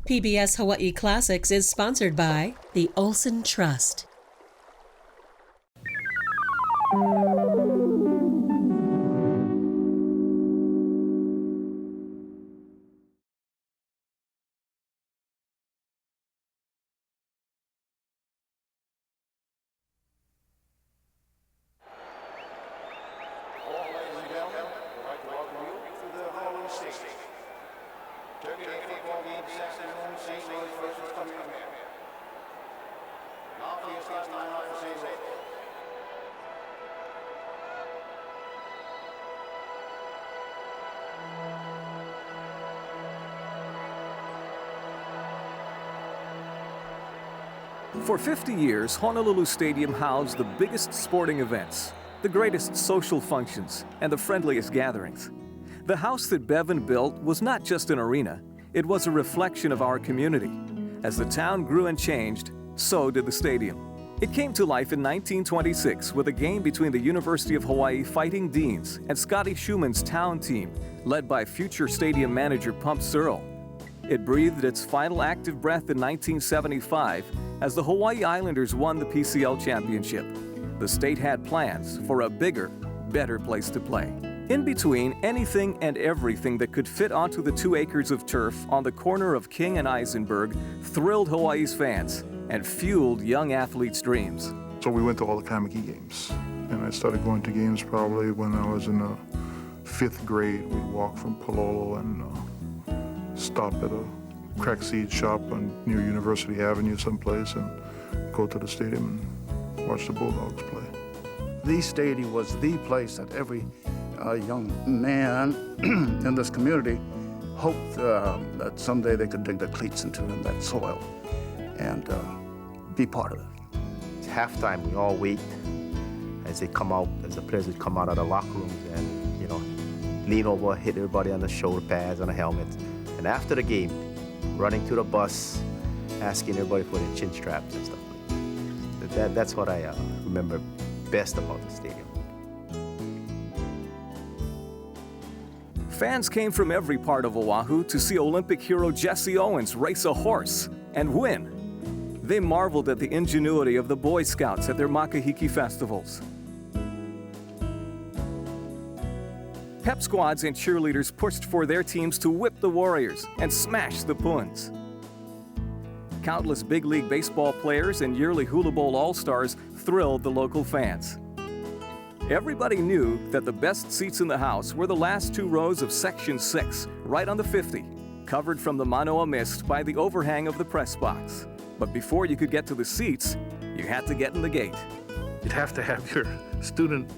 PBS Hawaiʻi Classics is sponsored by the Olson Trust. For 50 years, Honolulu Stadium housed the biggest sporting events, the greatest social functions, and the friendliest gatherings. The house that Bevan built was not just an arena, it was a reflection of our community. As the town grew and changed, so did the stadium. It came to life in 1926 with a game between the University of Hawaii Fighting Deans and Scotty Schumann's town team, led by future stadium manager Pump Searle. It breathed its final active breath in 1975 as the Hawaiʻi Islanders won the PCL championship. The state had plans for a bigger, better place to play. In between, anything and everything that could fit onto the 2 acres of turf on the corner of King and Isenberg thrilled Hawaii's fans and fueled young athletes' dreams. So we went to all the Kamiki games, and I started going to games probably when I was in the 5th grade. We'd walk from Palolo and stop at a crack seed shop near University Avenue someplace and go to the stadium and watch the Bulldogs play. The stadium was the place that every young man in this community hoped that someday they could dig their cleats into that soil and be part of it. Halftime, we all wait as they come out, as the players would come out of the locker rooms and, lean over, hit everybody on the shoulder pads, on the helmets. And after the game, running to the bus, asking everybody for their chin straps and stuff like that. That's what I remember best about the stadium. Fans came from every part of Oahu to see Olympic hero Jesse Owens race a horse and win. They marveled at the ingenuity of the Boy Scouts at their makahiki festivals. Pep squads and cheerleaders pushed for their teams to whip the Warriors and smash the Puns. Countless big league baseball players and yearly Hula Bowl All-Stars thrilled the local fans. Everybody knew that the best seats in the house were the last 2 rows of Section 6, right on the 50, covered from the Manoa mist by the overhang of the press box. But before you could get to the seats, you had to get in the gate. You'd have to have your student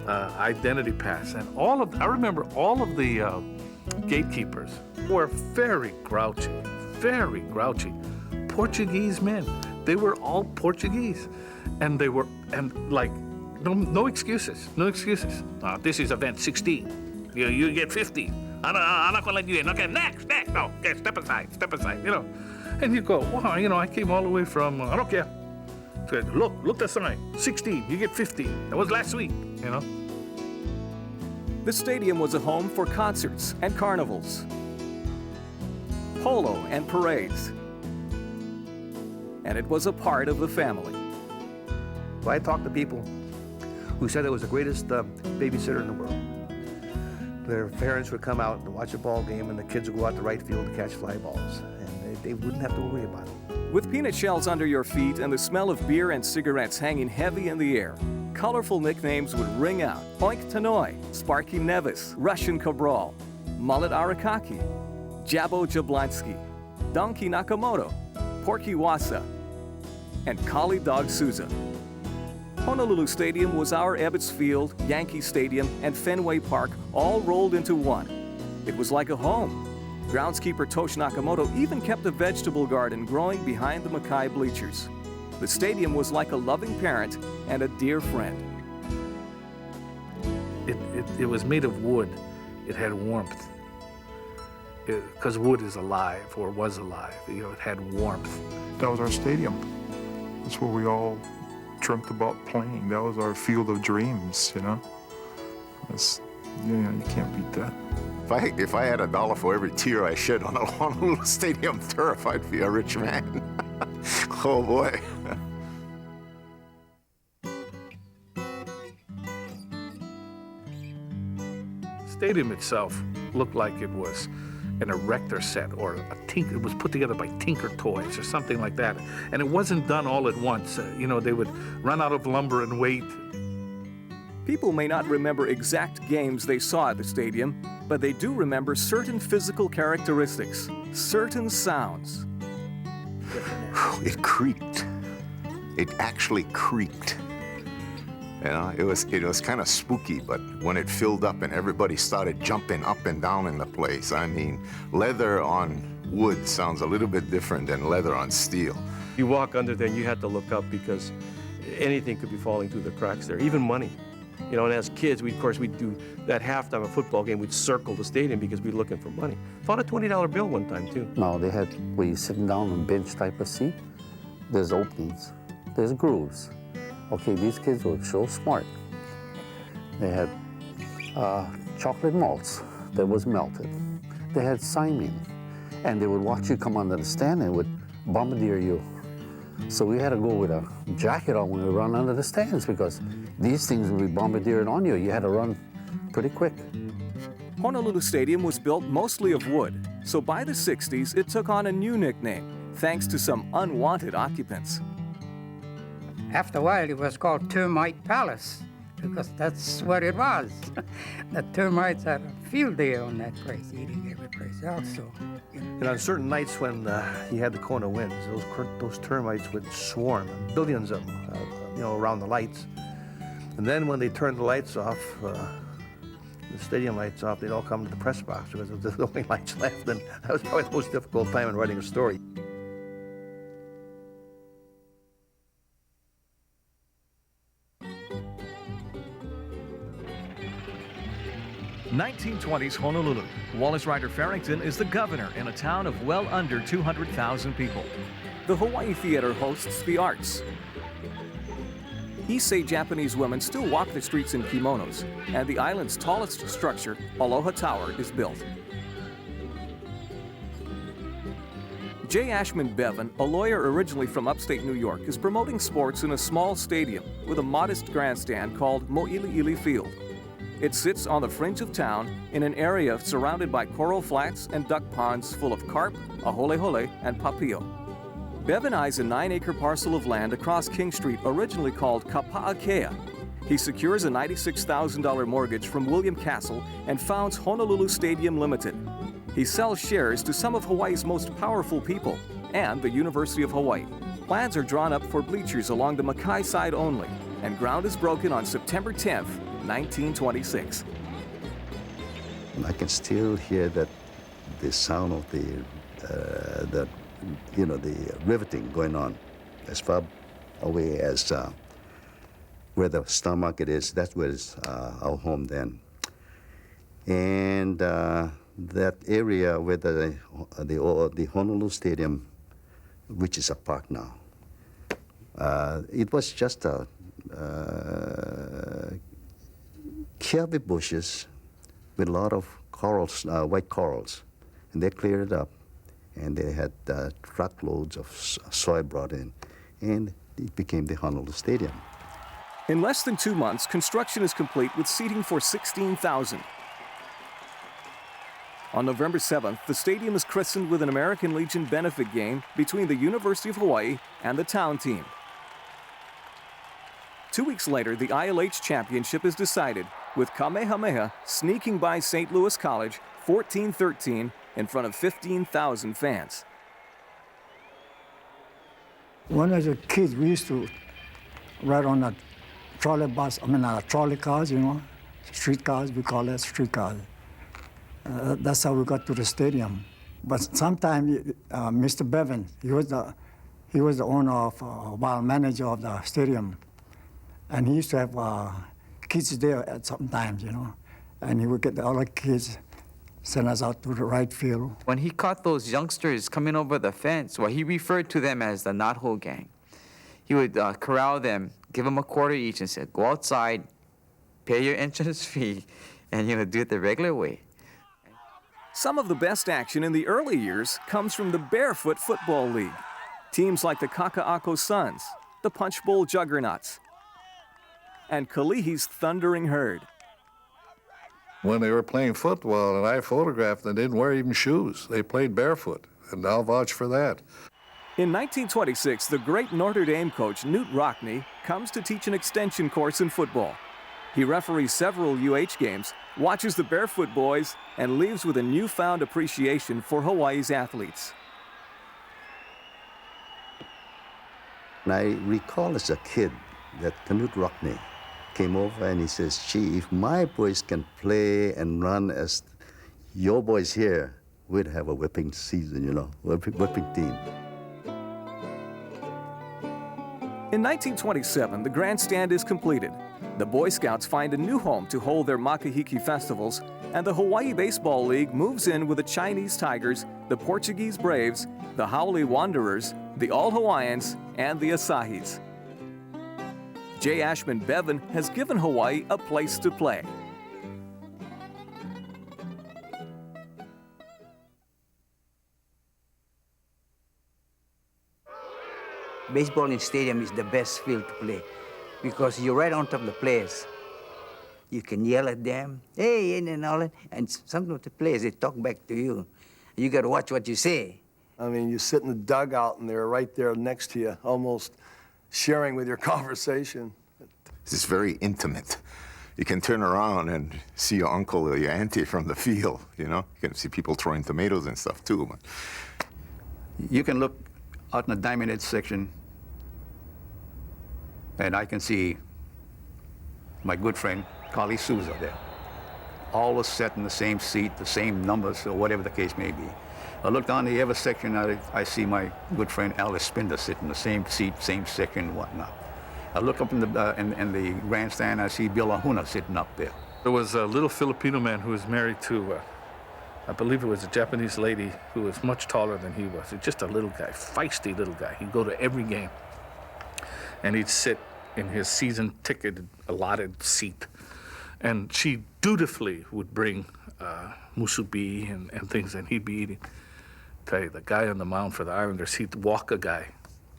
identity pass, and I remember all of the gatekeepers were very grouchy, Portuguese men. They were all Portuguese, and no excuses. This is event 16. You get 50. I'm not gonna let you in. Okay, next. No, okay, step aside. And you go, wow, I came all the way from, I don't care. Look the sign, 16, you get 50. That was last week, The stadium was a home for concerts and carnivals, polo and parades, and it was a part of the family. Well, I talked to people who said it was the greatest babysitter in the world. Their parents would come out to watch a ball game, and the kids would go out to right field to catch fly balls, and they wouldn't have to worry about it. With peanut shells under your feet and the smell of beer and cigarettes hanging heavy in the air, colorful nicknames would ring out. Oink Tanoi, Sparky Nevis, Russian Cabral, Mullet Arakaki, Jabo Jablonski, Donkey Nakamoto, Porky Wasa, and Collie Dog Souza. Honolulu Stadium was our Ebbets Field, Yankee Stadium, and Fenway Park all rolled into one. It was like a home. Groundskeeper Tosh Nakamoto even kept a vegetable garden growing behind the Mackay bleachers. The stadium was like a loving parent and a dear friend. It was made of wood. It had warmth. Because wood is alive, or was alive. It had warmth. That was our stadium. That's where we all dreamt about playing. That was our field of dreams, you can't beat that. If I had $1 for every tear I shed on a Honolulu Stadium turf, I'd be a rich man. Oh boy. Stadium itself looked like it was an erector set or it was put together by Tinker Toys or something like that. And it wasn't done all at once. They would run out of lumber and wait. People may not remember exact games they saw at the stadium, but they do remember certain physical characteristics, certain sounds. It creaked. It actually creaked. It was kind of spooky, but when it filled up and everybody started jumping up and down in the place, I mean, leather on wood sounds a little bit different than leather on steel. You walk under there and you had to look up because anything could be falling through the cracks there, even money. And as kids, we'd do that halftime of a football game, we'd circle the stadium because we'd be looking for money. Found a $20 bill one time, too. No, they had where you're sitting down on a bench type of seat. There's openings, there's grooves. Okay, these kids were so smart. They had chocolate malts that was melted. They had Simon, and they would watch you come under the stand and would bombardier you. So we had to go with a jacket on when we run under the stands because these things would be bombardiering on you. You had to run pretty quick. Honolulu Stadium was built mostly of wood, so by the 60s it took on a new nickname, thanks to some unwanted occupants. After a while, it was called Termite Palace, because that's what it was. The termites had a field day on that place, eating every place else. So, And on certain nights when you had the Kona winds, those termites would swarm, billions of them, around the lights. And then when they turned the lights off, the stadium lights off, they'd all come to the press box because there was the only lights left. And that was probably the most difficult time in writing a story. 1920s Honolulu. Wallace Ryder Farrington is the governor in a town of well under 200,000 people. The Hawaii Theater hosts the arts. Issei Japanese women still walk the streets in kimonos, and the island's tallest structure, Aloha Tower, is built. J. Ashman Bevan, a lawyer originally from upstate New York, is promoting sports in a small stadium with a modest grandstand called Mōʻiliʻili Field. It sits on the fringe of town in an area surrounded by coral flats and duck ponds full of carp, aholehole, and papio. Bevan eyes a 9-acre parcel of land across King Street originally called Kapa'akea. He secures a $96,000 mortgage from William Castle and founds Honolulu Stadium Limited. He sells shares to some of Hawaii's most powerful people and the University of Hawaii. Plans are drawn up for bleachers along the Makai side only, and ground is broken on September 10th, 1926. I can still hear the sound of the riveting going on as far away as where the Star Market is. That was our home then. And that area where the Honolulu Stadium, which is a park now, it was just a kiawe bushes with a lot of corals, white corals, and they cleared it up, and they had truckloads of soy brought in, and it became the Honolulu Stadium. In less than 2 months, construction is complete with seating for 16,000. On November 7th, the stadium is christened with an American Legion benefit game between the University of Hawaii and the town team. 2 weeks later, the ILH championship is decided, with Kamehameha sneaking by St. Louis College 14-13 in front of 15,000 fans. When I was a kid, we used to ride on a trolley bus, trolley cars, street cars, we call it street cars. That's how we got to the stadium. But sometime, Mr. Bevan, he was the owner of, manager of the stadium. And he used to have kids there at sometimes, and he would get the other kids, send us out to the right field. When he caught those youngsters coming over the fence, he referred to them as the knothole gang. He would corral them, give them a quarter each, and said, "Go outside, pay your entrance fee, and do it the regular way." Some of the best action in the early years comes from the Barefoot Football League. Teams like the Kaka'ako Suns, the Punch Bowl Juggernauts, and Kalihi's Thundering Herd. When they were playing football and I photographed them, they didn't wear even shoes. They played barefoot, and I'll vouch for that. In 1926, the great Notre Dame coach Newt Rockne comes to teach an extension course in football. He referees several UH games, watches the Barefoot boys, and leaves with a newfound appreciation for Hawaii's athletes. I recall as a kid that Knut Rockne came over and he says, "Gee, if my boys can play and run as your boys here, we'd have a whipping season, you know, whipping team." In 1927, the grandstand is completed. The Boy Scouts find a new home to hold their Makahiki festivals, and the Hawaii Baseball League moves in with the Chinese Tigers, the Portuguese Braves, the Haole Wanderers, the All-Hawaiians, and the Asahis. J. Ashman Bevan has given Hawaii a place to play. Baseball in stadium is the best field to play because you're right on top of the players. You can yell at them, hey, and all that, and some of the players, they talk back to you. You got to watch what you say. I mean, you sit in the dugout and they're right there next to you, almost sharing with your conversation. It's very intimate. You can turn around and see your uncle or your auntie from the field, you know? You can see people throwing tomatoes and stuff too. But You can look out in the diamond head section and I can see my good friend, Carly Souza there. All are set in the same seat, the same numbers, or whatever the case may be. I look down the other section, I see my good friend Alice Spinder sitting in the same seat, same section, and whatnot. I look up in the grandstand, I see Bill Ahuna sitting up there. There was a little Filipino man who was married to, I believe it was a Japanese lady who was much taller than he was. Just a little guy, feisty little guy. He'd go to every game, and he'd sit in his season ticketed allotted seat. And she dutifully would bring musubi and things, and he'd be eating. Tell you, the guy on the mound for the Islanders, he'd walk a guy,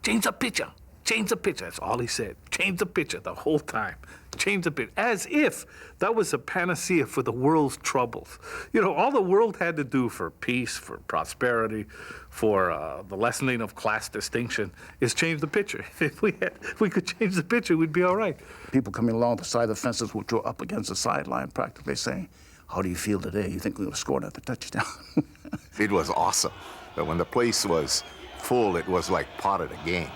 change the pitcher, change the pitcher. That's all he said. Change the pitcher the whole time. Change the pitcher. As if that was a panacea for the world's troubles. You know, all the world had to do for peace, for prosperity, for the lessening of class distinction is change the pitcher. If we could change the pitcher, we'd be all right. People coming along the side of the fences would draw up against the sideline practically saying, "How do you feel today? You think we're going to score another touchdown?" it was awesome. But when the place was full, it was like part of the game.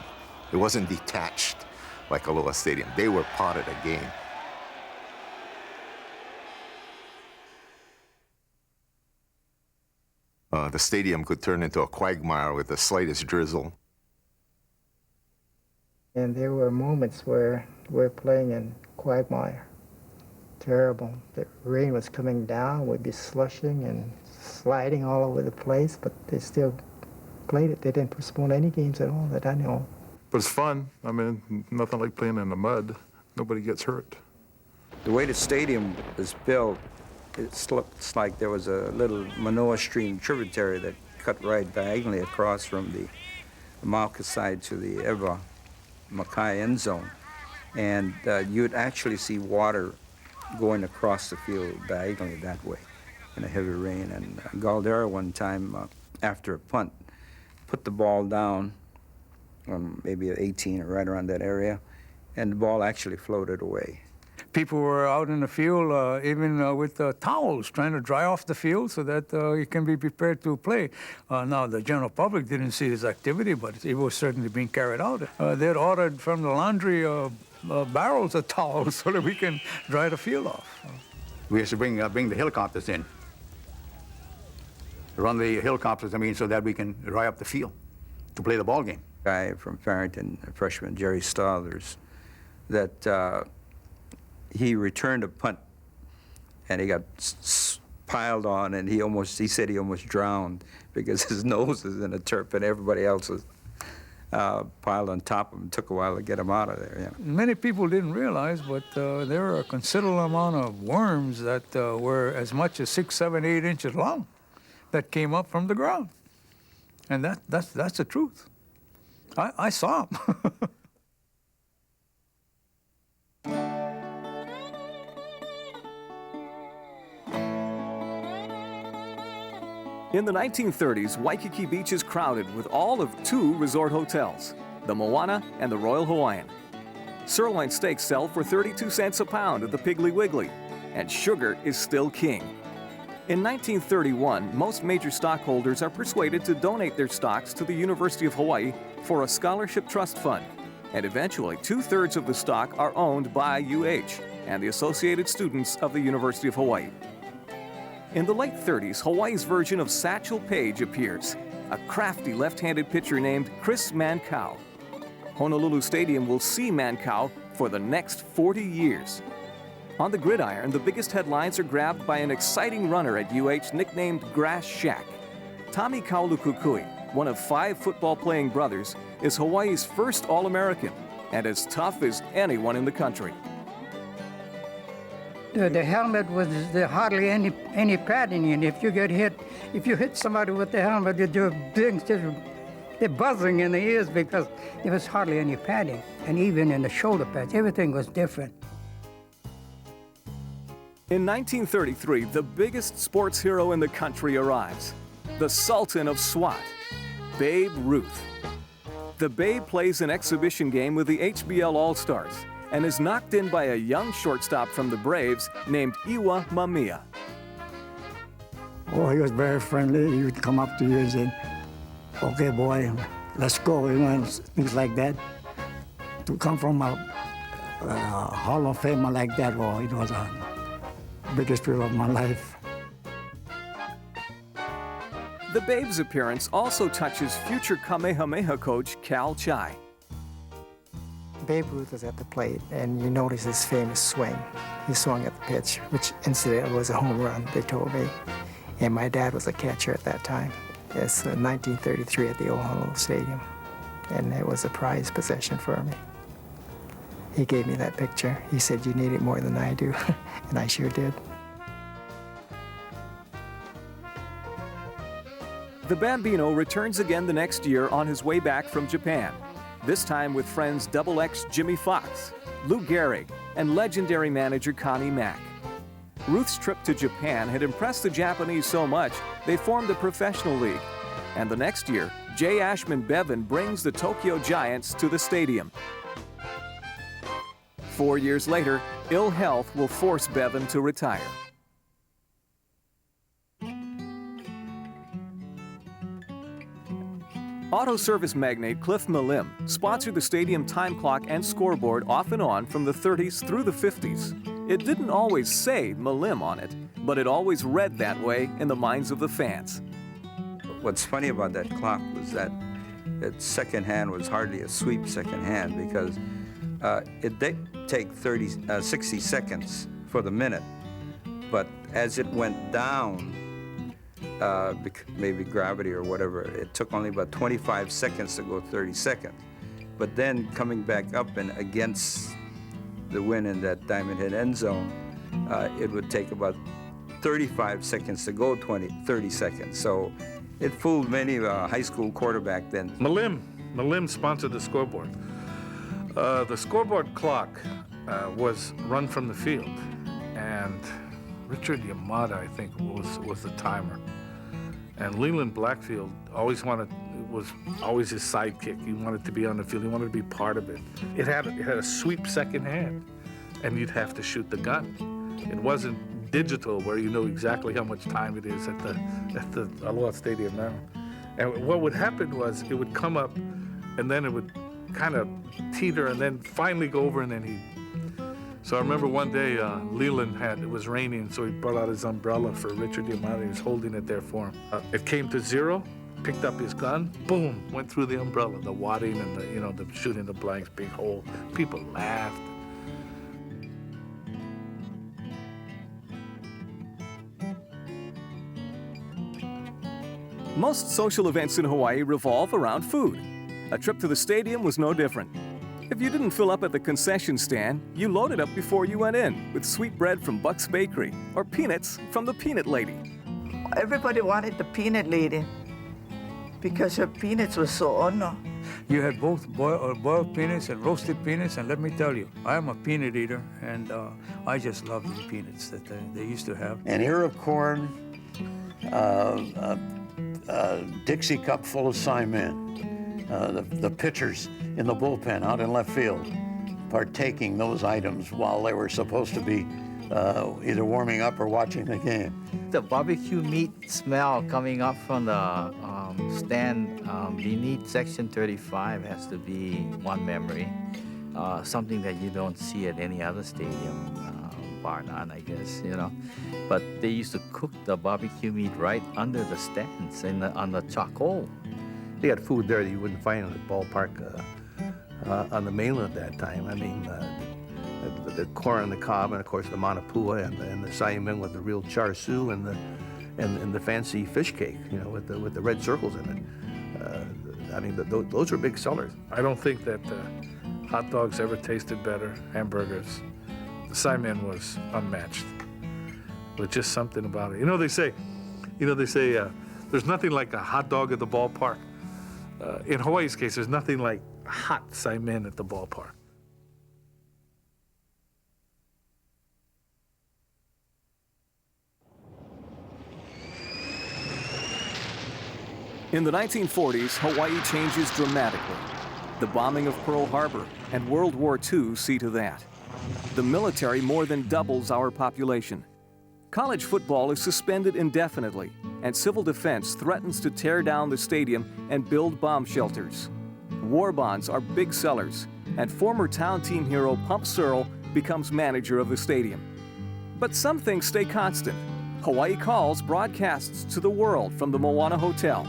It wasn't detached like Aloha Stadium. They were part of the game. The stadium could turn into a quagmire with the slightest drizzle. And there were moments where we're playing in quagmire. Terrible. The rain was coming down, we'd be slushing and sliding all over the place, but they still played it. They didn't postpone any games at all that I know. But it's fun. I mean, nothing like playing in the mud. Nobody gets hurt. The way the stadium was built, it looks like there was a little Manoa Stream tributary that cut right diagonally across from the Mauka side to the Ewa Makai end zone. And you'd actually see water going across the field diagonally that way in a heavy rain. And Galdera one time, after a punt, put the ball down, maybe at 18 or right around that area, and the ball actually floated away. People were out in the field, even with towels, trying to dry off the field so that you can be prepared to play. Now, the general public didn't see this activity, but it was certainly being carried out. They'd ordered from the laundry barrels of towels so that we can dry the field off. We used to bring the helicopters in. Run the helicopters, so that we can dry up the field to play the ball game. Guy from Farrington, a freshman, Jerry Stothers, that he returned a punt and he got piled on, and he said he almost drowned because his nose was in the turf and everybody else was piled on top of him. It took a while to get him out of there. Yeah. Many people didn't realize, but there were a considerable amount of worms that were as much as 6, 7, 8 inches long that came up from the ground. And that's the truth. I saw them. In the 1930s, Waikiki Beach is crowded with all of 2 resort hotels, the Moana and the Royal Hawaiian. Sirloin steaks sell for 32 cents a pound at the Piggly Wiggly, and sugar is still king. In 1931, most major stockholders are persuaded to donate their stocks to the University of Hawaii for a scholarship trust fund, and eventually 2/3 of the stock are owned by UH and the associated students of the University of Hawaii. In the late 30s, Hawaii's version of Satchel Paige appears, a crafty left-handed pitcher named Chris Mankau. Honolulu Stadium will see Mankau for the next 40 years. On the gridiron, the biggest headlines are grabbed by an exciting runner at UH nicknamed Grass Shack. Tommy Kaulukukui, one of 5 football-playing brothers, is Hawaii's first All-American and as tough as anyone in the country. The helmet was hardly any padding in. If you hit somebody with the helmet, they're buzzing in the ears because there was hardly any padding. And even in the shoulder pads, everything was different. In 1933, the biggest sports hero in the country arrives, the Sultan of SWAT, Babe Ruth. The Babe plays an exhibition game with the HBL All-Stars and is knocked in by a young shortstop from the Braves named Iwa Mamiya. Oh, he was very friendly. He would come up to you and say, "Okay, boy, let's go," and things like that. To come from a Hall of Famer like that, well, it was the biggest thrill of my life. The Babe's appearance also touches future Kamehameha coach Cal Chai. Babe Ruth was at the plate, and you notice his famous swing. He swung at the pitch, which incidentally was a home run, they told me. And my dad was a catcher at that time. It's 1933 at the old Honolulu Stadium, and it was a prized possession for me. He gave me that picture. He said, "You need it more than I do," and I sure did. The Bambino returns again the next year on his way back from Japan, this time with friends XX Jimmy Fox, Lou Gehrig, and legendary manager Connie Mack. Ruth's trip to Japan had impressed the Japanese so much, they formed a professional league. And the next year, J. Ashman Bevan brings the Tokyo Giants to the stadium. 4 years later, ill health will force Bevan to retire. Auto service magnate Cliff Malim sponsored the stadium time clock and scoreboard off and on from the 30s through the 50s. It didn't always say Malim on it, but it always read that way in the minds of the fans. What's funny about that clock was that its second hand was hardly a sweep second hand because it did take 60 seconds for the minute, but as it went down, maybe gravity or whatever, it took only about 25 seconds to go 30 seconds. But then coming back up and against the wind in that diamond head end zone, it would take about 35 seconds to go 30 seconds. So it fooled many high school quarterback then. Malim sponsored the scoreboard. The scoreboard clock was run from the field, and Richard Yamada, I think, was the timer. And Leland Blackfield was always his sidekick. He wanted to be on the field. He wanted to be part of it. It had a sweep second hand, and you'd have to shoot the gun. It wasn't digital where you know exactly how much time it is at the Aloha Stadium now. And what would happen was it would come up, and then it would kind of teeter, and then finally go over, and then he'd. So I remember one day Leland it was raining, so he brought out his umbrella for Richard Yamada. He was holding it there for him. It came to zero, picked up his gun, boom, went through the umbrella, the wadding and the shooting the blanks, big hole. People laughed. Most social events in Hawaii revolve around food. A trip to the stadium was no different. If you didn't fill up at the concession stand, you loaded up before you went in with sweet bread from Buck's Bakery or peanuts from the Peanut Lady. Everybody wanted the peanut lady because her peanuts were so ono. You had both boiled peanuts and roasted peanuts, and let me tell you, I'm a peanut eater, and I just love the peanuts that they used to have. An ear of corn, a Dixie cup full of Simon, the pitchers in the bullpen out in left field partaking those items while they were supposed to be either warming up or watching the game. The barbecue meat smell coming up from the stand beneath Section 35 has to be one memory. Something that you don't see at any other stadium, bar none, I guess, you know. But they used to cook the barbecue meat right under the stands on the charcoal. They had food there that you wouldn't find in the ballpark on the mainland at that time. I mean, the corn on the cob, and of course the manapua, and the saimin with the real char siu, and the fancy fish cake, you know, with the red circles in it. I mean, those were big sellers. I don't think that hot dogs ever tasted better, hamburgers. The saimin was unmatched. With just something about it. They say there's nothing like a hot dog at the ballpark. In Hawaii's case, there's nothing like hot saimin at the ballpark. In the 1940s, Hawaii changes dramatically. The bombing of Pearl Harbor and World War II see to that. The military more than doubles our population. College football is suspended indefinitely, and civil defense threatens to tear down the stadium and build bomb shelters. War bonds are big sellers, and former town team hero Pump Searle becomes manager of the stadium. But some things stay constant. Hawaii Calls broadcasts to the world from the Moana Hotel.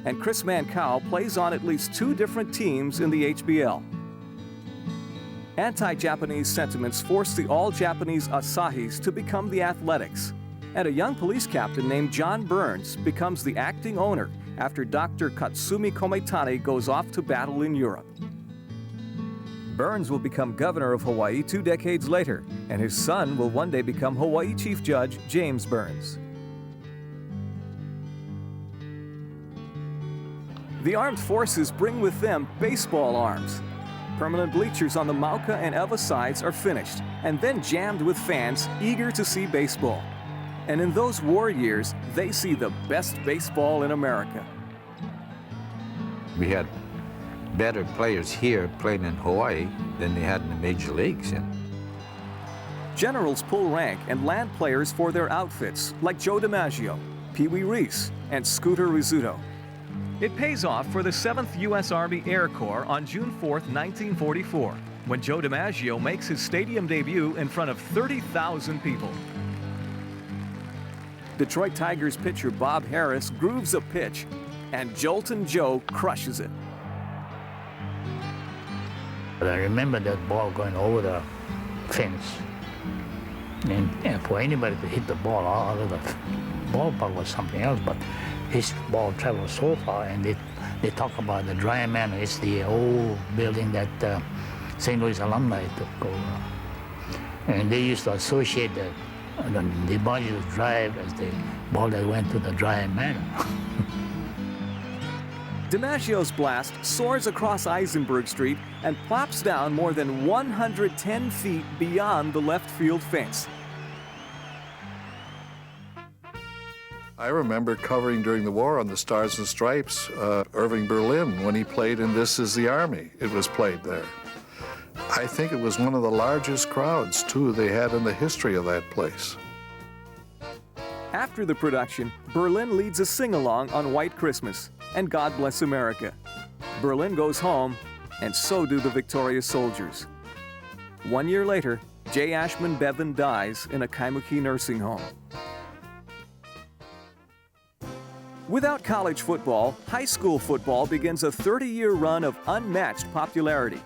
And Chris Mancao plays on at least 2 different teams in the HBL. Anti-Japanese sentiments force the all-Japanese Asahis to become the Athletics, and a young police captain named John Burns becomes the acting owner after Dr. Katsumi Kometane goes off to battle in Europe. Burns will become governor of Hawaii 2 decades later, and his son will one day become Hawaii Chief Judge James Burns. The armed forces bring with them baseball arms. Permanent bleachers on the Mauka and Eva sides are finished and then jammed with fans eager to see baseball. And in those war years, they see the best baseball in America. We had better players here playing in Hawaii than they had in the major leagues. Generals pull rank and land players for their outfits, like Joe DiMaggio, Pee Wee Reese, and Scooter Rizzuto. It pays off for the 7th U.S. Army Air Corps on June 4, 1944, when Joe DiMaggio makes his stadium debut in front of 30,000 people. Detroit Tigers pitcher Bob Harris grooves a pitch, and Joltin' Joe crushes it. But I remember that ball going over the fence. And for anybody to hit the ball out of the ballpark was something else, but his ball traveled so far, and they talk about the Dry Manor. It's the old building that St. Louis alumni took over. And they used to associate the DiMaggio's drive as the ball that went to the Dry Manor. DiMaggio's blast soars across Isenberg Street and plops down more than 110 feet beyond the left field fence. I remember covering during the war on the Stars and Stripes, Irving Berlin, when he played in This Is the Army. It was played there. I think it was one of the largest crowds, too, they had in the history of that place. After the production, Berlin leads a sing-along on White Christmas and God Bless America. Berlin goes home, and so do the victorious soldiers. 1 year later, J. Ashman Bevan dies in a Kaimuki nursing home. Without college football, high school football begins a 30-year run of unmatched popularity.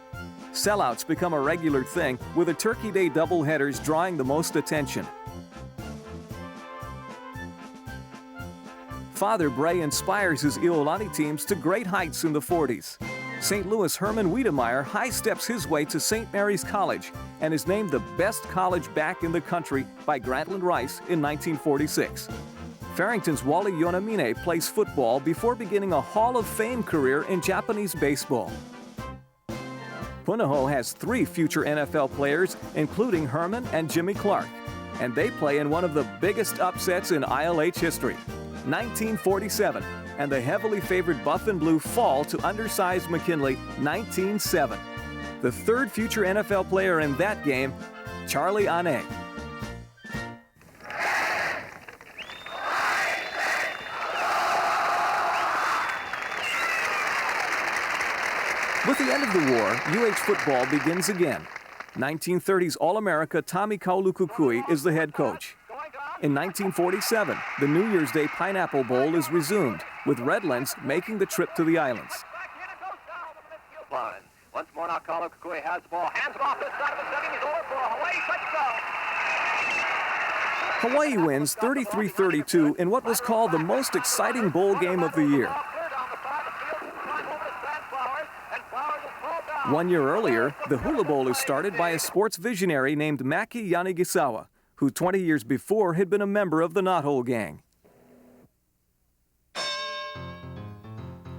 Sellouts become a regular thing, with a Turkey Day doubleheaders drawing the most attention. Father Bray inspires his Iolani teams to great heights in the 40s. St. Louis Herman Wiedemeyer high steps his way to St. Mary's College and is named the best college back in the country by Grantland Rice in 1946. Farrington's Wally Yonamine plays football before beginning a Hall of Fame career in Japanese baseball. Punahou has 3 future NFL players, including Herman and Jimmy Clark, and they play in one of the biggest upsets in ILH history, 1947, and the heavily favored Buff and Blue fall to undersized McKinley 19-7. The 3rd future NFL player in that game, Charlie Ane. With the end of the war, UH football begins again. 1930s All-America Tommy Kaulukukui is the head coach. In 1947, the New Year's Day Pineapple Bowl is resumed, with Redlands making the trip to the islands. Once more now, Kaulukukui has the ball, hands it off this side of the setting, he's over for a Hawaii touchdown. Hawaii wins 33-32 in what was called the most exciting bowl game of the year. 1 year earlier, the Hula Bowl is started by a sports visionary named Maki Yanagisawa, who 20 years before had been a member of the Knothole Gang.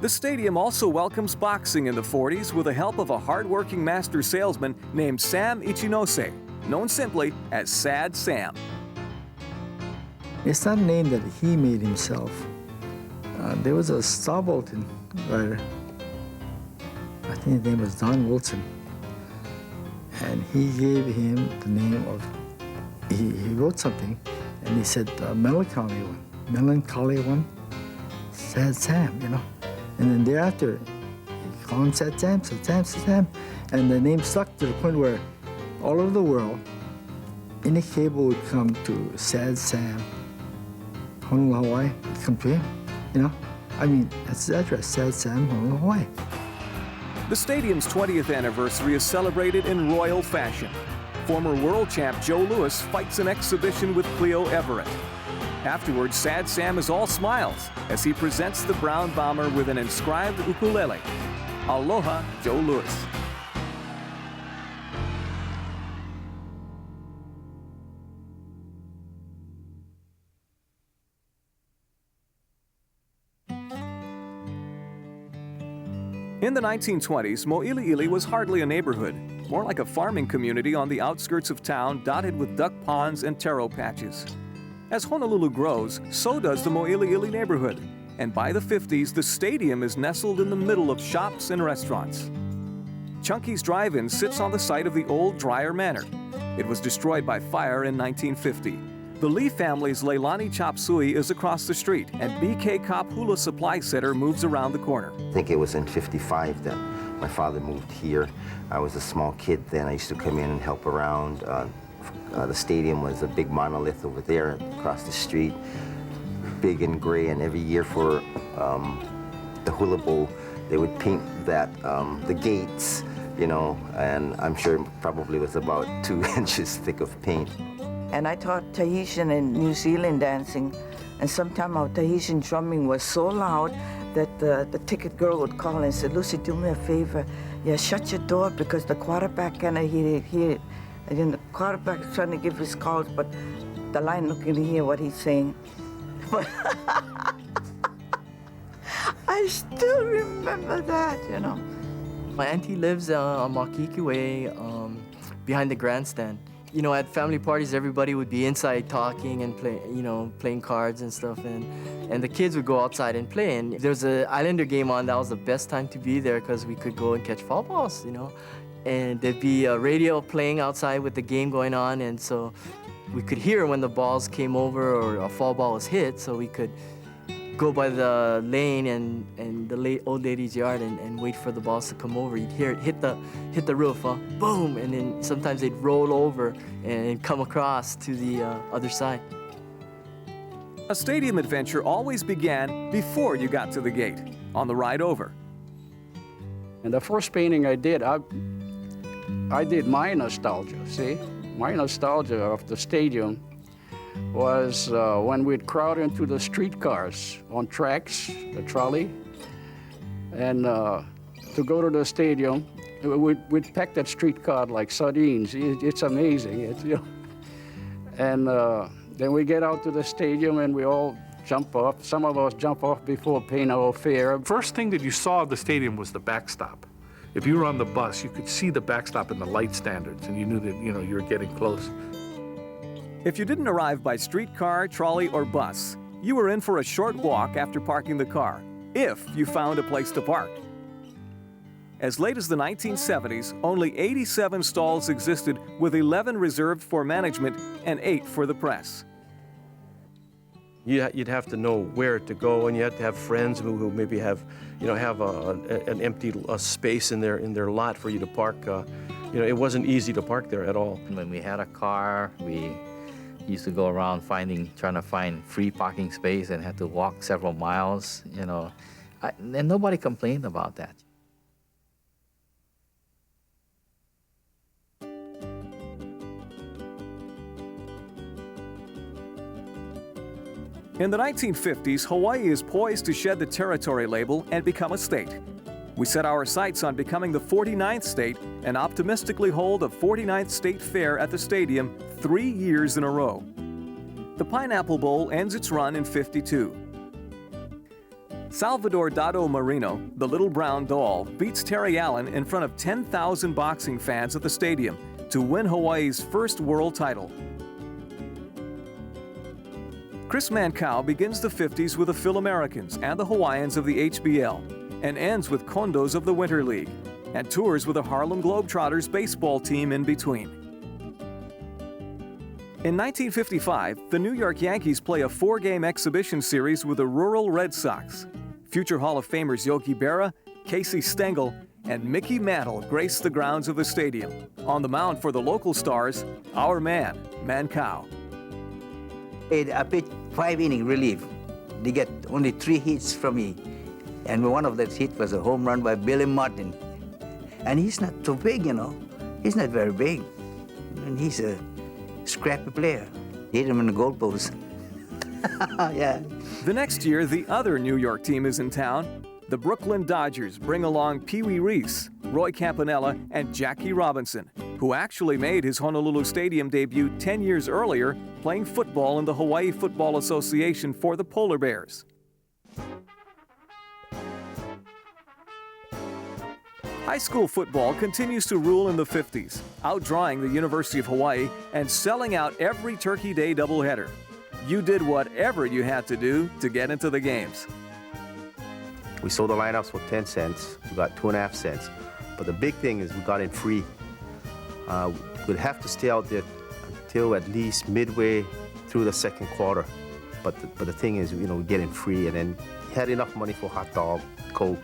The stadium also welcomes boxing in the 40s with the help of a hard-working master salesman named Sam Ichinose, known simply as Sad Sam. It's not a name that he made himself. There was a subaltern writer. I think his name was Don Wilson. And he gave him the name of, he wrote something, and he said, melancholy one, Sad Sam, you know. And then thereafter, he called him Sad Sam, Sad Sam, Sad Sam. And the name stuck to the point where all over the world, any cable would come to Sad Sam, Honolulu, Hawaii, would come to him, you know. I mean, that's the address, Sad Sam, Honolulu, Hawaii. The stadium's 20th anniversary is celebrated in royal fashion. Former world champ Joe Louis fights an exhibition with Cleo Everett. Afterwards, Sad Sam is all smiles as he presents the brown bomber with an inscribed ukulele. Aloha, Joe Louis. In the 1920s, Mōʻiliʻili was hardly a neighborhood, more like a farming community on the outskirts of town dotted with duck ponds and taro patches. As Honolulu grows, so does the Mōʻiliʻili neighborhood, and by the 50s, the stadium is nestled in the middle of shops and restaurants. Chunky's Drive-In sits on the site of the old Dreyer Manor. It was destroyed by fire in 1950. The Lee family's Leilani Chop Suey is across the street, and BK Cop Hula Supply Center moves around the corner. I think it was in '55 that my father moved here. I was a small kid then. I used to come in and help around. The stadium was a big monolith over there across the street, big and gray, and every year for the Hula Bowl, they would paint that, the gates, you know, and I'm sure it probably was about 2 inches thick of paint. And I taught Tahitian and New Zealand dancing, and sometimes our Tahitian drumming was so loud that the ticket girl would call and say, Lucy, do me a favor. Yeah, shut your door because the quarterback cannot hear it. And then the quarterback is trying to give his calls, but the line not going to hear what he's saying. But I still remember that, you know. My auntie lives on Makiki Way, behind the grandstand. You know, at family parties, everybody would be inside talking and playing cards and stuff, and the kids would go outside and play. And if there was an Islander game on, that was the best time to be there because we could go and catch foul balls, you know. And there'd be a radio playing outside with the game going on, and so we could hear when the balls came over or a foul ball was hit, so we could go by the lane and the old lady's yard and wait for the balls to come over. You'd hear it hit the roof, boom, and then sometimes they'd roll over and come across to the other side. A stadium adventure always began before you got to the gate, on the ride over. And the first painting I did my nostalgia, see? My nostalgia of the stadium was when we'd crowd into the streetcars on tracks, the trolley, and to go to the stadium. We'd pack that streetcar like sardines. It's amazing. And then we get out to the stadium and we all jump off. Some of us jump off before paying our fare. First thing that you saw of the stadium was the backstop. If you were on the bus, you could see the backstop and the light standards, and you knew that you were getting close. If you didn't arrive by streetcar, trolley, or bus, you were in for a short walk after parking the car, if you found a place to park. As late as the 1970s, only 87 stalls existed, with 11 reserved for management and 8 for the press. You'd have to know where to go, and you have to have friends who maybe have an empty space in their lot for you to park. It wasn't easy to park there at all. When we had a car, we used to go around trying to find free parking space and had to walk several miles, and nobody complained about that. In the 1950s, Hawaii is poised to shed the territory label and become a state. We set our sights on becoming the 49th state and optimistically hold a 49th State Fair at the stadium 3 years in a row. The Pineapple Bowl ends its run in '52. Salvador Dado Marino, the little brown doll, beats Terry Allen in front of 10,000 boxing fans at the stadium to win Hawaii's first world title. Chris Mancow begins the 50s with the Phil-Americans and the Hawaiians of the HBL, and ends with Condos of the Winter League, and tours with the Harlem Globetrotters baseball team in between. In 1955, the New York Yankees play a 4-game exhibition series with the Rural Red Sox. Future Hall of Famers Yogi Berra, Casey Stengel, and Mickey Mantle grace the grounds of the stadium. On the mound for the local stars, our man, Mancow. I pitched 5-inning relief. They get only 3 hits from me. And one of that hits was a home run by Billy Martin. And he's not so big, He's not very big. And he's a scrappy player. Hit him in the goalpost. Yeah. The next year, the other New York team is in town. The Brooklyn Dodgers bring along Pee Wee Reese, Roy Campanella, and Jackie Robinson, who actually made his Honolulu Stadium debut 10 years earlier, playing football in the Hawaii Football Association for the Polar Bears. High school football continues to rule in the 50s, outdrawing the University of Hawaii and selling out every Turkey Day doubleheader. You did whatever you had to do to get into the games. We sold the lineups for 10 cents. We got 2.5 cents. But the big thing is we got in free. We'd have to stay out there until at least midway through the second quarter. But the thing is, we get in free, and then had enough money for hot dog, Coke.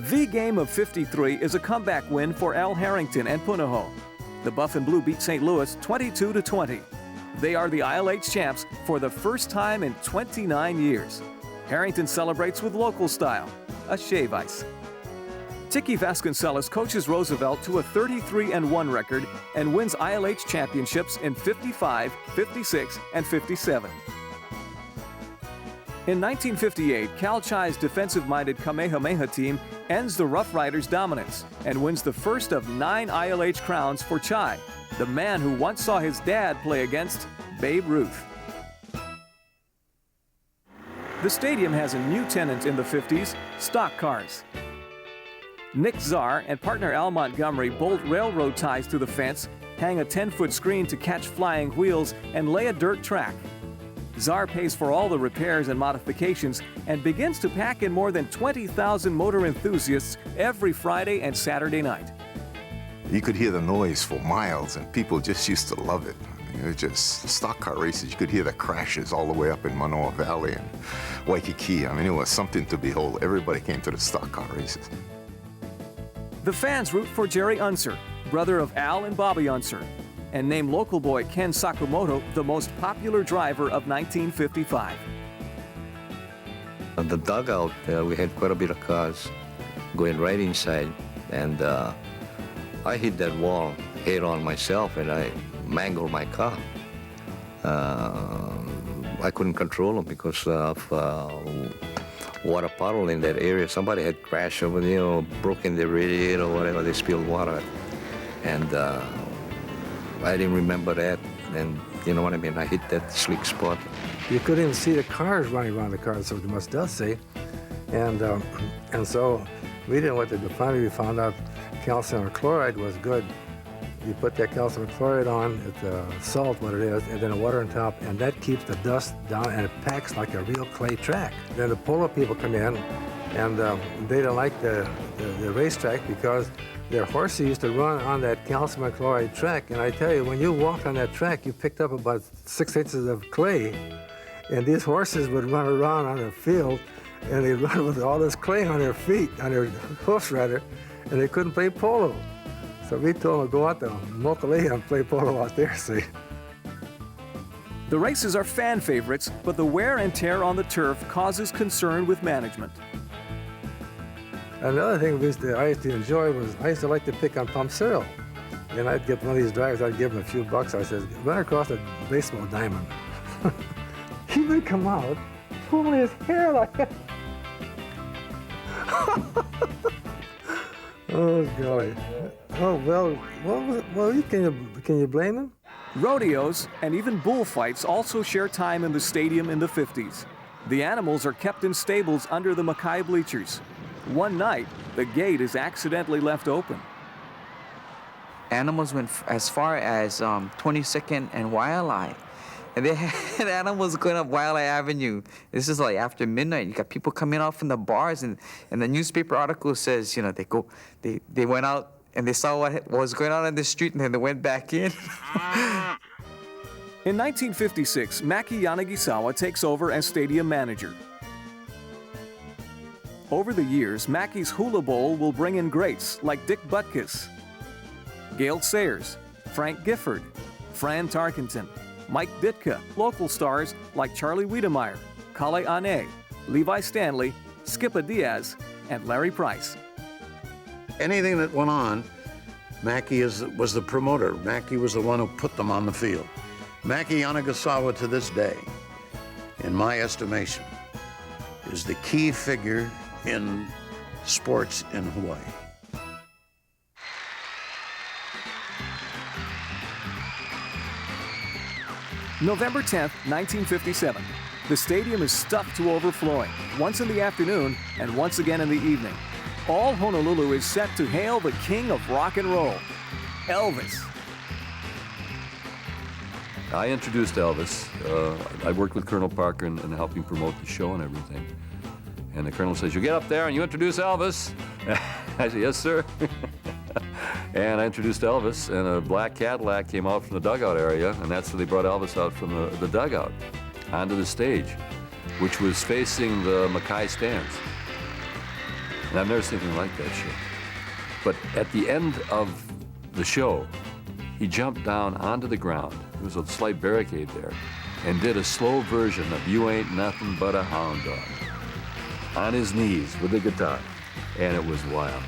The game of 53 is a comeback win for Al Harrington and Punahou. The Buff and Blue beat St. Louis 22-20. They are the ILH champs for the first time in 29 years. Harrington celebrates with local style, a shave ice. Tiki Vasconcelos coaches Roosevelt to a 33-1 record and wins ILH championships in 55, 56, and 57. In 1958, Cal Chai's defensive-minded Kamehameha team ends the Rough Riders' dominance and wins the first of 9 ILH crowns for Chai, the man who once saw his dad play against Babe Ruth. The stadium has a new tenant in the 50s, stock cars. Nick Czar and partner Al Montgomery bolt railroad ties to the fence, hang a 10-foot screen to catch flying wheels, and lay a dirt track. Czar pays for all the repairs and modifications and begins to pack in more than 20,000 motor enthusiasts every Friday and Saturday night. You could hear the noise for miles, and people just used to love it. It was just stock car races. You could hear the crashes all the way up in Manoa Valley and Waikiki. It was something to behold. Everybody came to the stock car races. The fans root for Jerry Unser, brother of Al and Bobby Unser, and name local boy Ken Sakamoto the most popular driver of 1955. At the dugout, we had quite a bit of cars going right inside, and I hit that wall head on myself, and I mangled my car. I couldn't control them because of water puddle in that area. Somebody had crashed over there or broken the radiator or whatever. They spilled water. And I didn't remember that. And you know what I mean? I hit that slick spot. You couldn't even see the cars running around the car, so the must does say. And so we didn't know what to do. Finally, we found out calcium chloride was good. You put that calcium chloride on, it's salt, what it is, and then the water on top, and that keeps the dust down, and it packs like a real clay track. Then the polo people come in, and they don't like the racetrack because their horses used to run on that calcium chloride track. And I tell you, when you walked on that track, you picked up about 6 inches of clay, and these horses would run around on the field, and they'd run with all this clay on their feet, on their hoofs rather, and they couldn't play polo. So we told them to go out to Mōʻiliʻili and play polo out there, see. The races are fan favorites, but the wear and tear on the turf causes concern with management. Another thing I used to enjoy was I used to like to pick on Pump Cyril. And I'd get one of these drivers, I'd give him a few bucks. I said, run across a baseball diamond. He would come out, pulling his hair like that. Oh, golly. Oh, well, what was it? Well, can you blame him? Rodeos and even bullfights also share time in the stadium in the 50s. The animals are kept in stables under the Makai bleachers. One night, the gate is accidentally left open. Animals went as far as 22nd and Waialae. And they had animals going up Waialae Avenue. This is like after midnight. You got people coming out from the bars, and the newspaper article says, you know, they went out and they saw what was going on in the street, and then they went back in. In 1956, Maki Yanagisawa takes over as stadium manager. Over the years, Maki's Hula Bowl will bring in greats like Dick Butkus, Gale Sayers, Frank Gifford, Fran Tarkenton, Mike Ditka, local stars like Charlie Wiedemeyer, Kale Ane, Levi Stanley, Skippa Diaz, and Larry Price. Anything that went on, Maki was the promoter. Maki was the one who put them on the field. Maki Yanagisawa, to this day, in my estimation, is the key figure in sports in Hawaii. November 10th, 1957. The stadium is stuffed to overflowing, once in the afternoon and once again in the evening. All Honolulu is set to hail the king of rock and roll, Elvis. I introduced Elvis. I worked with Colonel Parker in helping promote the show and everything. And the colonel says, you get up there and you introduce Elvis. I said, yes, sir. And I introduced Elvis, and a black Cadillac came out from the dugout area, and that's where they brought Elvis out from the dugout onto the stage, which was facing the Makai stands. And I've never seen anything like that shit. But at the end of the show, he jumped down onto the ground. There was a slight barricade there, and did a slow version of You Ain't Nothing But a Hound Dog on his knees with the guitar, and it was wild.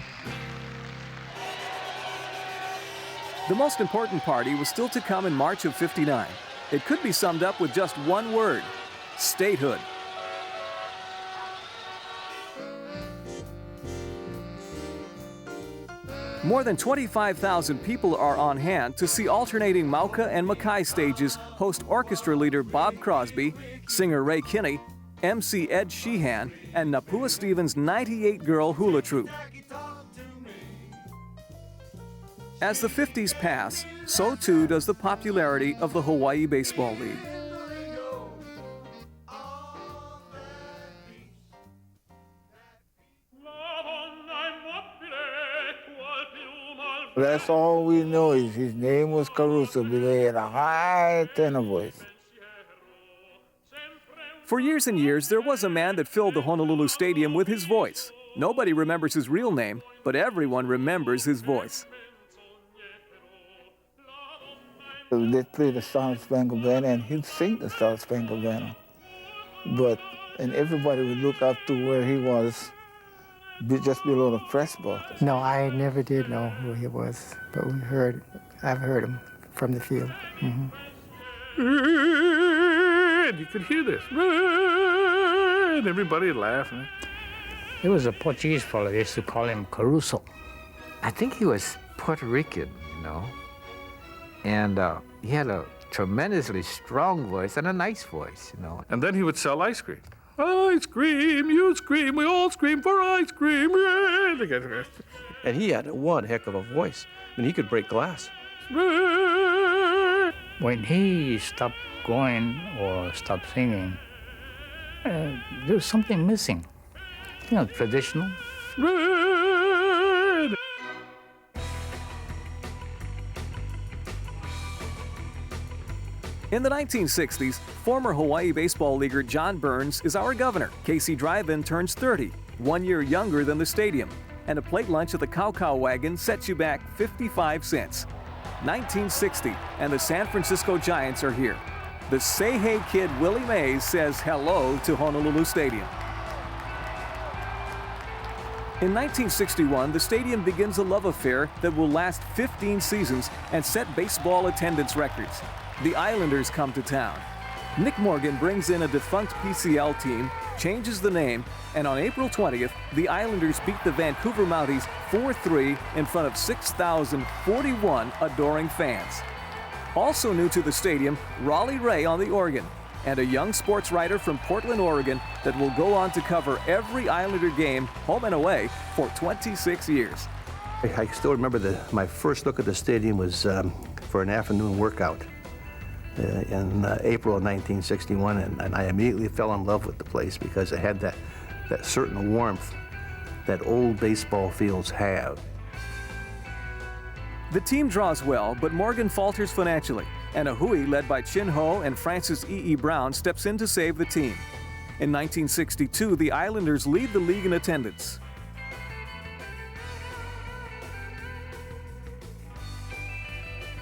The most important party was still to come in March of '59. It could be summed up with just one word: statehood. More than 25,000 people are on hand to see alternating Mauka and Makai stages host orchestra leader Bob Crosby, singer Ray Kinney, MC Ed Sheehan, and Napua Stevens' 98-girl hula troupe. As the 50s pass, so too does the popularity of the Hawaii Baseball League. That's all we know is his name was Caruso because he had a high tenor voice. For years and years, there was a man that filled the Honolulu Stadium with his voice. Nobody remembers his real name, but everyone remembers his voice. They played the Star Spangled Banner, and he'd sing the Star Spangled Banner. And everybody would look up to where he was, just below the press box. No, I never did know who he was, but I've heard him from the field. Red, you could hear this. Red, and everybody laughed. There was a Portuguese fellow, they used to call him Caruso. I think he was Puerto Rican, you know, and he had a tremendously strong voice and a nice voice, you know. And then he would sell ice cream. Ice cream, you scream, we all scream for ice cream. Yeah. And he had one heck of a voice. I mean, he could break glass. When he stopped going or stopped singing, there was something missing. You know, traditional. In the 1960s, former Hawaii baseball leaguer John Burns is our governor. Casey Drive-In turns 30, 1 year younger than the stadium, and a plate lunch at the Cow Cow Wagon sets you back 55 cents. 1960, and the San Francisco Giants are here. The Say Hey Kid Willie Mays says hello to Honolulu Stadium. In 1961, the stadium begins a love affair that will last 15 seasons and set baseball attendance records. The Islanders come to town. Nick Morgan brings in a defunct PCL team, changes the name, and on April 20th, the Islanders beat the Vancouver Mounties 4-3 in front of 6,041 adoring fans. Also new to the stadium, Raleigh Ray on the organ, and a young sports writer from Portland, Oregon that will go on to cover every Islander game, home and away, for 26 years. I still remember my first look at the stadium was for an afternoon workout in April of 1961, and I immediately fell in love with the place because it had that certain warmth that old baseball fields have. The team draws well, but Morgan falters financially, and a hui led by Chin Ho and Francis E. Brown steps in to save the team. In 1962, the Islanders lead the league in attendance.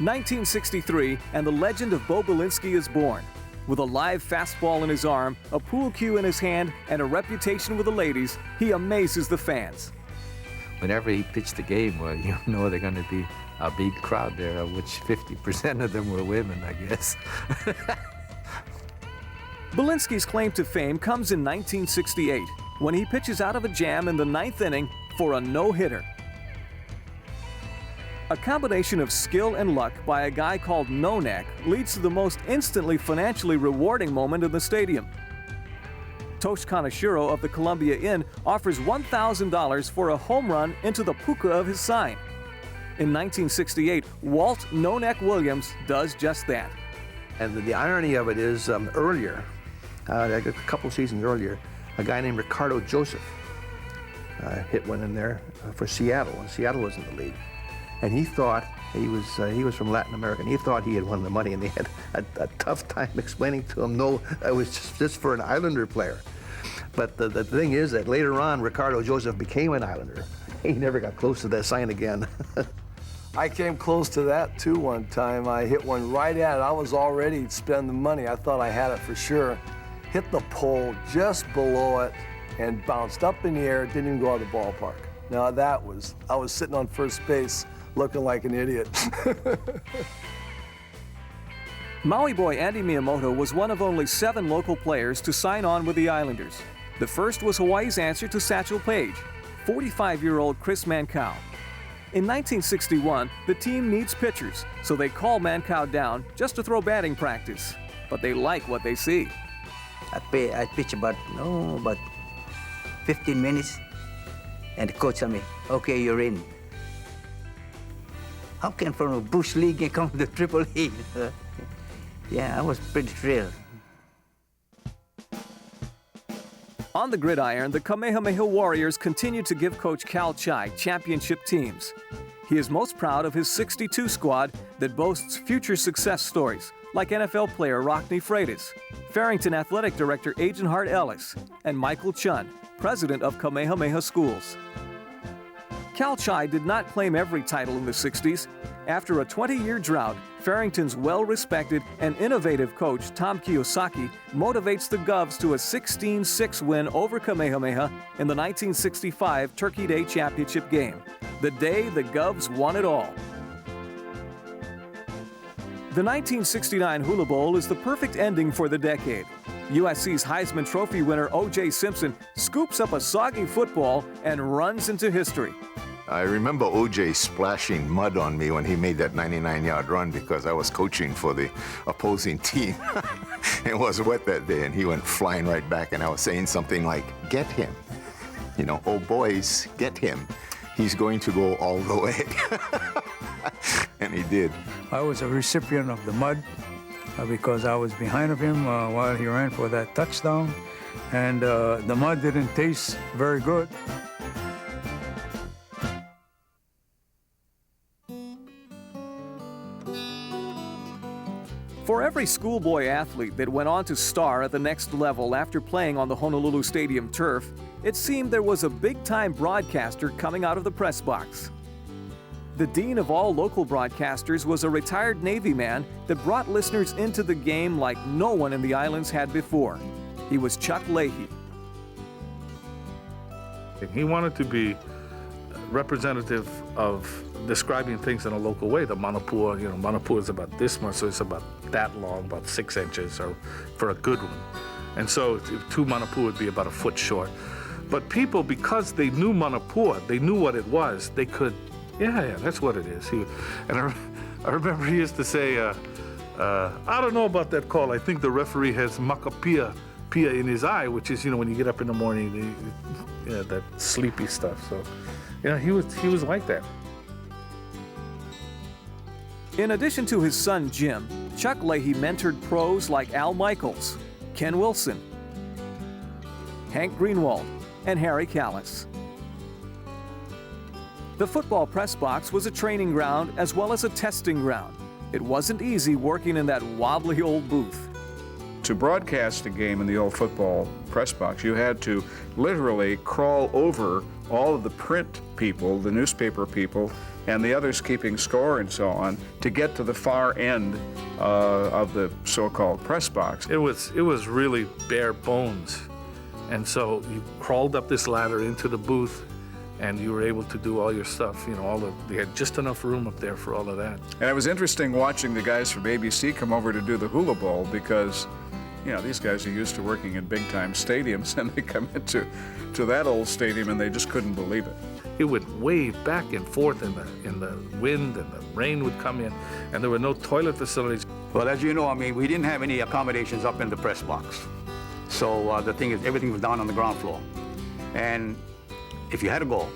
(1963), and the legend of Bo Belinsky is born. With a live fastball in his arm, a pool cue in his hand, and a reputation with the ladies, he amazes the fans. Whenever he pitched the game, well, you know they're going to be a big crowd there, of which 50% of them were women, I guess. Belinsky's claim to fame comes in 1968, when he pitches out of a jam in the 9th inning for a no-hitter. A combination of skill and luck by a guy called No Neck leads to the most instantly financially rewarding moment in the stadium. Tosh Kaneshiro of the Columbia Inn offers $1,000 for a home run into the puka of his sign. In 1968, Walt No Neck Williams does just that. And the irony of it is, earlier, a couple seasons earlier, a guy named Ricardo Joseph hit one in there for Seattle, and Seattle was in the league. And he thought, he was from Latin America, and he thought he had won the money, and they had a tough time explaining to him, no, it was just for an Islander player. But the thing is that later on, Ricardo Joseph became an Islander. He never got close to that sign again. I came close to that too one time. I hit one right at it. I was all ready to spend the money. I thought I had it for sure. Hit the pole just below it and bounced up in the air, didn't even go out of the ballpark. Now I was sitting on first base looking like an idiot. Maui boy Andy Miyamoto was one of only 7 local players to sign on with the Islanders. The first was Hawaii's answer to Satchel Paige, 45-year-old Chris Mancow. In 1961, the team needs pitchers, so they call Mancow down just to throw batting practice. But they like what they see. I pitch about 15 minutes, and the coach told me, okay, you're in. How can from a bush league and come to Triple A? Yeah, I was pretty thrilled. On the gridiron, the Kamehameha Warriors continue to give Coach Cal Chai championship teams. He is most proud of his 62 squad that boasts future success stories, like NFL player Rockne Freitas, Farrington Athletic Director Agent Hart Ellis, and Michael Chun, president of Kamehameha Schools. Cal Chai did not claim every title in the 60s. After a 20-year drought, Farrington's well-respected and innovative coach Tom Kiyosaki motivates the Govs to a 16-6 win over Kamehameha in the 1965 Turkey Day Championship game, the day the Govs won it all. The 1969 Hula Bowl is the perfect ending for the decade. USC's Heisman Trophy winner O.J. Simpson scoops up a soggy football and runs into history. I remember O.J. splashing mud on me when he made that 99-yard run because I was coaching for the opposing team. It was wet that day, and he went flying right back, and I was saying something like, "Get him. You know, oh boys, get him. He's going to go all the way." And he did. I was a recipient of the mud because I was behind of him while he ran for that touchdown, and the mud didn't taste very good. For every schoolboy athlete that went on to star at the next level after playing on the Honolulu Stadium turf, it seemed there was a big-time broadcaster coming out of the press box. The dean of all local broadcasters was a retired Navy man that brought listeners into the game like no one in the islands had before. He was Chuck Leahy. He wanted to be representative of describing things in a local way. The manapua, manapua is about this much, so it's about that long, about 6 inches, or for a good one. And so 2 manapua would be about a foot short. But people, because they knew manapua, they knew what it was, they could, yeah, that's what it is. I remember he used to say, I don't know about that call. I think the referee has makapia in his eye, which is, when you get up in the morning, that sleepy stuff. So, he was like that. In addition to his son Jim, Chuck Leahy mentored pros like Al Michaels, Ken Wilson, Hank Greenwald, and Harry Callis. The football press box was a training ground as well as a testing ground. It wasn't easy working in that wobbly old booth. To broadcast a game in the old football press box, you had to literally crawl over all of the print people, the newspaper people, and the others keeping score and so on, to get to the far end of the so-called press box. It was really bare bones. And so you crawled up this ladder into the booth, and you were able to do all your stuff. They had just enough room up there for all of that. And it was interesting watching the guys from ABC come over to do the Hula Bowl because, these guys are used to working in big-time stadiums, and they come into that old stadium and they just couldn't believe it. It would wave back and forth in the wind, and the rain would come in, and there were no toilet facilities. Well, as you know, we didn't have any accommodations up in the press box. So the thing is, everything was down on the ground floor. And if you had to go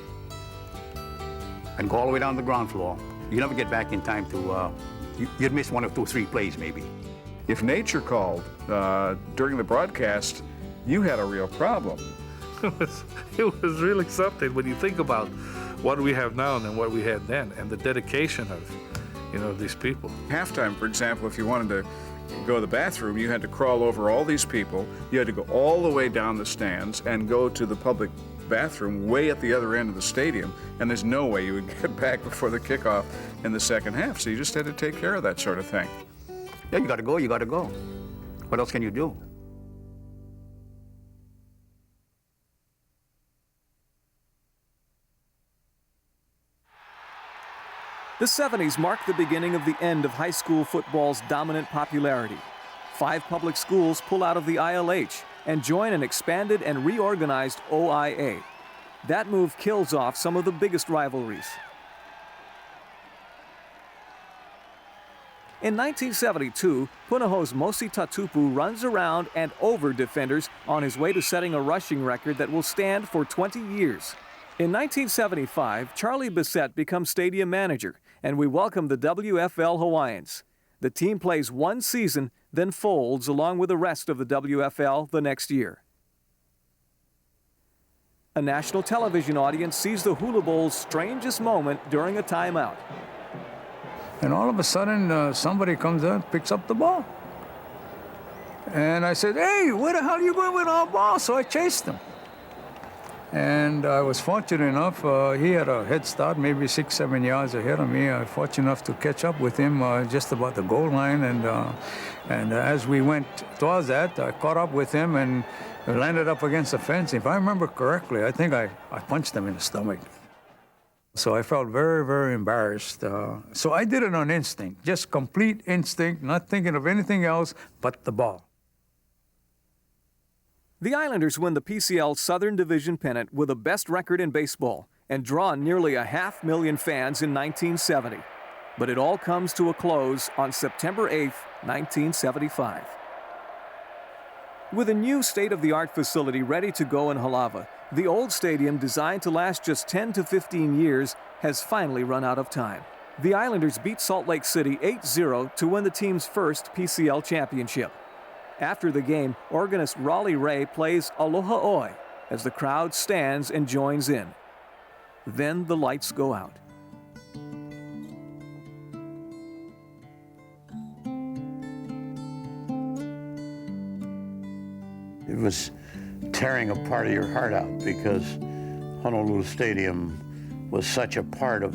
and go all the way down to the ground floor, you never get back in time to, you'd miss 1 or 2 or 3 plays maybe. If nature called during the broadcast, you had a real problem. It was really something when you think about what we have now and what we had then, and the dedication of these people. Halftime, for example, if you wanted to go to the bathroom, you had to crawl over all these people. You had to go all the way down the stands and go to the public bathroom way at the other end of the stadium, and there's no way you would get back before the kickoff in the second half, so you just had to take care of that sort of thing. Yeah, you gotta go. What else can you do? The 70s marked the beginning of the end of high school football's dominant popularity. 5 public schools pull out of the ILH and join an expanded and reorganized OIA. That move kills off some of the biggest rivalries. In 1972, Punahou's Mosi Tatupu runs around and over defenders on his way to setting a rushing record that will stand for 20 years. In 1975, Charlie Bissett becomes stadium manager, and we welcome the WFL Hawaiians. The team plays 1 season, then folds along with the rest of the WFL the next year. A national television audience sees the Hula Bowl's strangest moment during a timeout. And all of a sudden, somebody comes in, picks up the ball. And I said, "Hey, where the hell are you going with our ball?" So I chased him. And I was fortunate enough, he had a head start, maybe 6, 7 yards ahead of me. I was fortunate enough to catch up with him just about the goal line. And as we went towards that, I caught up with him and landed up against the fence. If I remember correctly, I think I punched him in the stomach. So I felt very, very embarrassed. So I did it on instinct, just complete instinct, not thinking of anything else but the ball. The Islanders win the PCL Southern Division pennant with the best record in baseball and draw nearly 500,000 fans in 1970. But it all comes to a close on September 8, 1975. With a new state-of-the-art facility ready to go in Halawa, the old stadium, designed to last just 10 to 15 years, has finally run out of time. The Islanders beat Salt Lake City 8-0 to win the team's first PCL championship. After the game, organist Raleigh Ray plays Aloha Oi as the crowd stands and joins in. Then the lights go out. It was tearing a part of your heart out because Honolulu Stadium was such a part of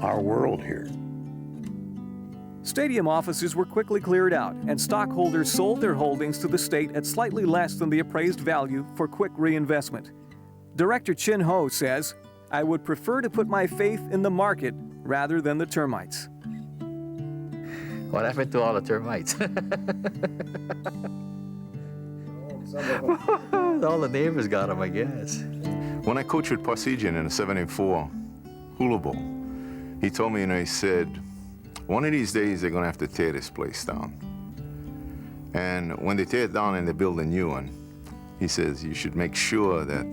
our world here. Stadium offices were quickly cleared out, and stockholders sold their holdings to the state at slightly less than the appraised value for quick reinvestment. Director Chin Ho says, "I would prefer to put my faith in the market rather than the termites." What happened to all the termites? All the neighbors got them, I guess. When I coached with Parsegian in the 74 Hula Bowl, he told me, he said, one of these days they're going to have to tear this place down. And when they tear it down and they build a new one, he says you should make sure that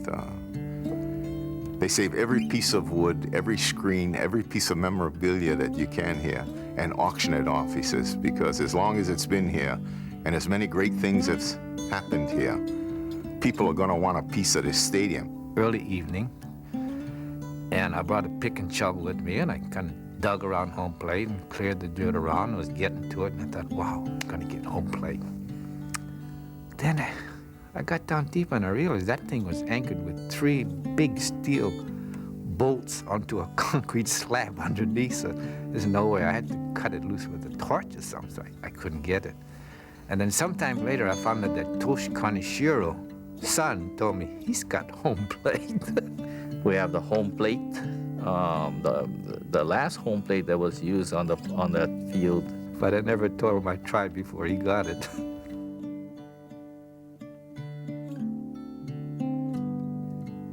they save every piece of wood, every screen, every piece of memorabilia that you can here and auction it off, he says, because as long as it's been here and as many great things have happened here, people are going to want a piece of this stadium. Early evening, and I brought a pick and shovel with me, and I kind of dug around home plate and cleared the dirt around. I was getting to it, and I thought, wow, I'm going to get home plate. Then I got down deep, and I realized that thing was anchored with 3 big steel bolts onto a concrete slab underneath, so there's no way. I had to cut it loose with a torch or something, so I couldn't get it. And then sometime later, I found out that Toshi Kaneshiro, son, told me he's got home plate. We have the home plate, the last home plate that was used on that field. But I never told him I tried before he got it.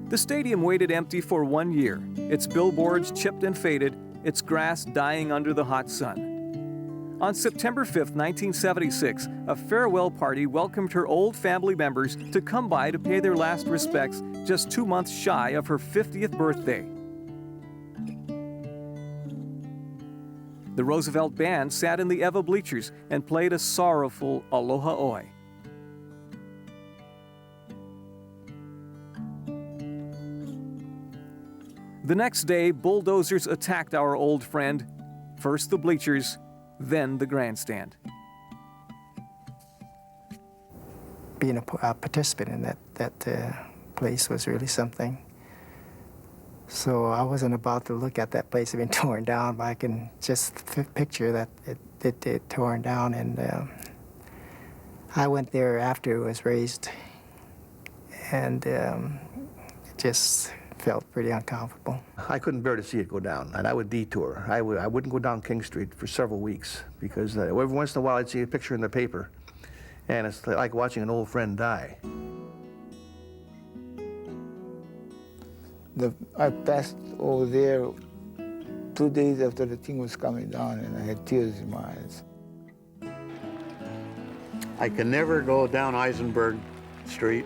The stadium waited empty for 1 year, its billboards chipped and faded, its grass dying under the hot sun. On September 5, 1976, a farewell party welcomed her old family members to come by to pay their last respects just 2 months shy of her 50th birthday. The Roosevelt Band sat in the Eva bleachers and played a sorrowful Aloha Oi. The next day, bulldozers attacked our old friend, first the bleachers, then the grandstand. Being a participant in that place was really something. So I wasn't about to look at that place being torn down, but I can just picture that it torn down. And I went there after it was raised, and it just felt pretty uncomfortable. I couldn't bear to see it go down, and I would detour. I wouldn't go down King Street for several weeks because every once in a while I'd see a picture in the paper, and it's like watching an old friend die. I passed over there 2 days after the thing was coming down, and I had tears in my eyes. I can never go down Isenberg Street.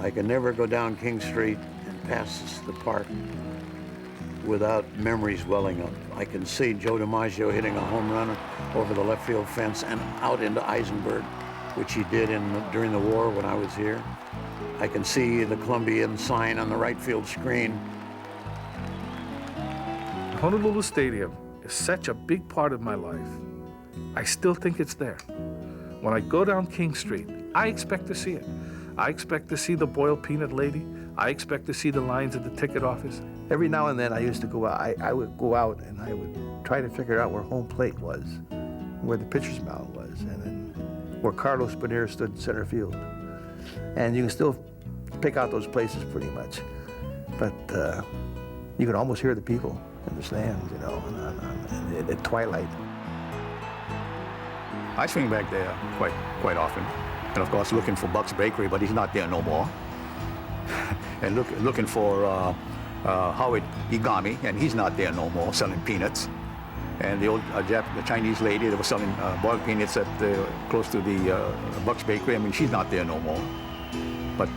I can never go down King Street and pass the park without memories welling up. I can see Joe DiMaggio hitting a home run over the left field fence and out into Isenberg, which he did during the war when I was here. I can see the Columbian sign on the right field screen. Honolulu Stadium is such a big part of my life. I still think it's there. When I go down King Street, I expect to see it. I expect to see the boiled peanut lady. I expect to see the lines at the ticket office. Every now and then I used to go out. I would go out and I would try to figure out where home plate was, where the pitcher's mound was, and then where Carlos Bonnier stood in center field. And you can still pick out those places pretty much. But you can almost hear the people in the stands, you know, at twilight. I swing back there quite often. And of course, looking for Buck's Bakery, but he's not there no more. And looking for Howard Igami, and he's not there no more, selling peanuts. And the old the Chinese lady that was selling boiled peanuts at close to the Buck's Bakery, I mean, she's not there no more. But,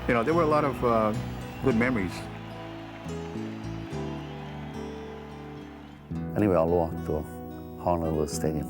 you know, there were a lot of good memories. Anyway, I'll walk to Honolulu Stadium.